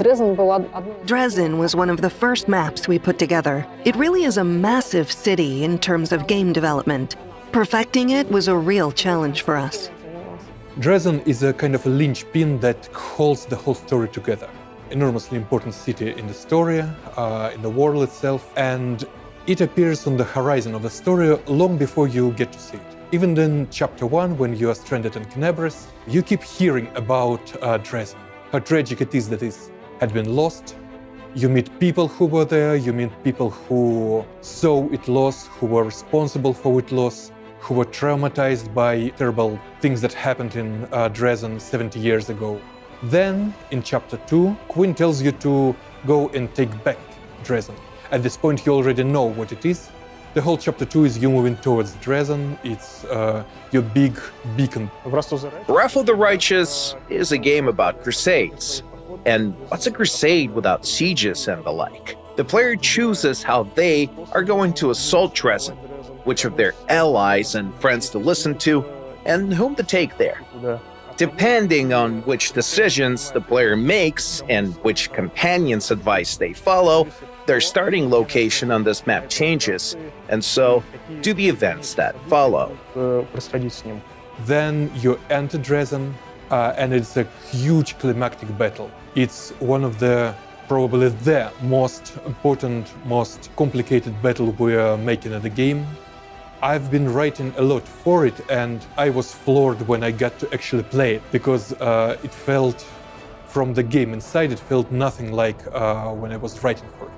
Dresden was one of the first maps we put together. It really is a massive city in terms of game development. Perfecting it was a real challenge for us. Dresden is a kind of a linchpin that holds the whole story together. Enormously important city in the story, in the world itself, and it appears on the horizon of the story long before you get to see it. Even in Chapter 1, when you are stranded in Knebres, you keep hearing about Dresden, how tragic it is that it had been lost. You meet people who were there, you meet people who saw it lost, who were responsible for its loss, who were traumatized by terrible things that happened in Dresden 70 years ago. Then, in Chapter 2, Quinn tells you to go and take back Dresden. At this point, you already know what it is. The whole Chapter 2 is you moving towards Dresden. It's your big beacon. Wrath of the Righteous is a game about crusades. And what's a crusade without sieges and the like? The player chooses how they are going to assault Dresden, which of their allies and friends to listen to, and whom to take there. Depending on which decisions the player makes and which companion's advice they follow, their starting location on this map changes, and so do the events that follow. Then you enter Dresden, and it's a huge climactic battle. It's one of probably the most important, most complicated battle we're making in the game. I've been writing a lot for it, and I was floored when I got to actually play it, because it felt, from the game inside, it felt nothing like when I was writing for it.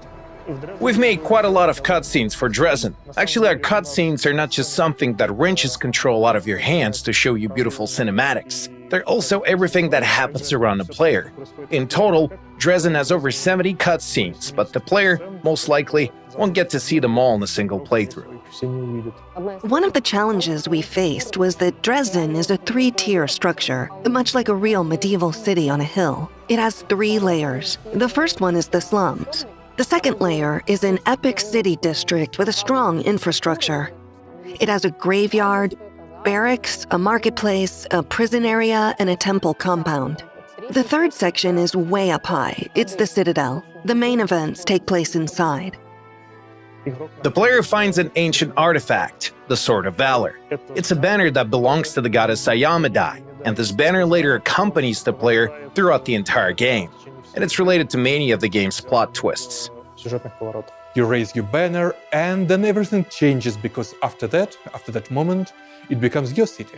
We've made quite a lot of cutscenes for Dresden. Actually, our cutscenes are not just something that wrenches control out of your hands to show you beautiful cinematics. They're also everything that happens around the player. In total, Dresden has over 70 cutscenes, but the player, most likely, won't get to see them all in a single playthrough. One of the challenges we faced was that Dresden is a 3-tier structure, much like a real medieval city on a hill. It has 3 layers. The first one is the slums. The second layer is an epic city district with a strong infrastructure. It has a graveyard, barracks, a marketplace, a prison area, and a temple compound. The third section is way up high. It's the Citadel. The main events take place inside. The player finds an ancient artifact, the Sword of Valor. It's a banner that belongs to the goddess Ayamedai, and this banner later accompanies the player throughout the entire game. And it's related to many of the game's plot twists. You raise your banner, and then everything changes, because after that moment, it becomes your city.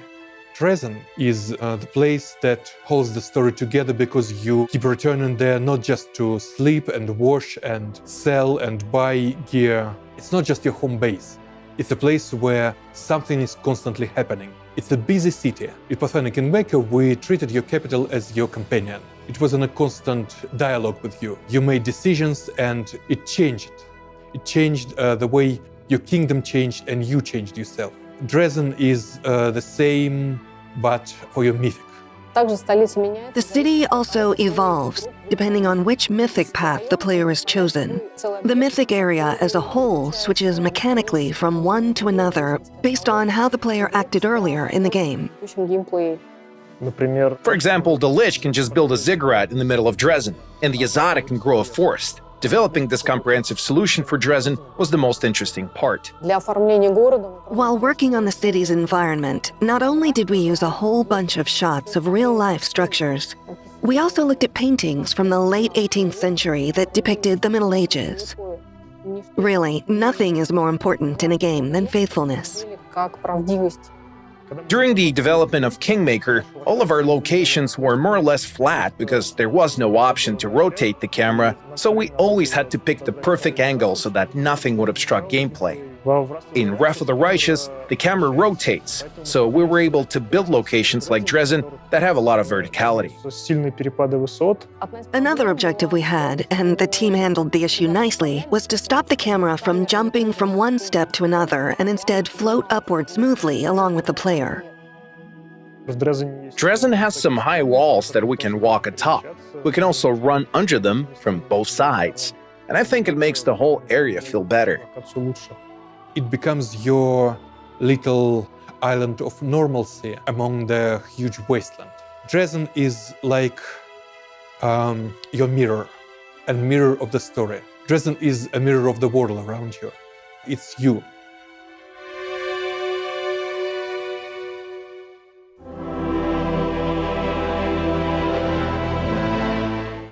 Dresden is the place that holds the story together, because you keep returning there not just to sleep and wash and sell and buy gear. It's not just your home base. It's a place where something is constantly happening. It's a busy city. In Pathfinder Kingmaker, we treated your capital as your companion. It was in a constant dialogue with you. You made decisions, and it changed. It changed the way your kingdom changed, and you changed yourself. Dresden is the same, but for your mythic. The city also evolves, depending on which mythic path the player has chosen. The mythic area as a whole switches mechanically from one to another based on how the player acted earlier in the game. For example, the Lich can just build a ziggurat in the middle of Dresden, and the Azada can grow a forest. Developing this comprehensive solution for Dresden was the most interesting part. While working on the city's environment, not only did we use a whole bunch of shots of real-life structures, we also looked at paintings from the late 18th century that depicted the Middle Ages. Really, nothing is more important in a game than faithfulness. During the development of Kingmaker, all of our locations were more or less flat because there was no option to rotate the camera, so we always had to pick the perfect angle so that nothing would obstruct gameplay. In Wrath of the Righteous, the camera rotates, so we were able to build locations like Dresden that have a lot of verticality. Another objective we had, and the team handled the issue nicely, was to stop the camera from jumping from one step to another and instead float upward smoothly along with the player. Dresden has some high walls that we can walk atop. We can also run under them from both sides, and I think it makes the whole area feel better. It becomes your little island of normalcy among the huge wasteland. Dresden is like your mirror. and mirror of the story. Dresden is a mirror of the world around you. It's you.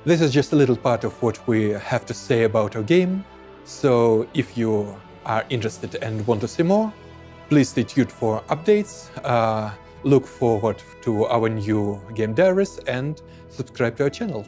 This is just a little part of what we have to say about our game. So if you are interested and want to see more, please stay tuned for updates, look forward to our new game diaries, and subscribe to our channel.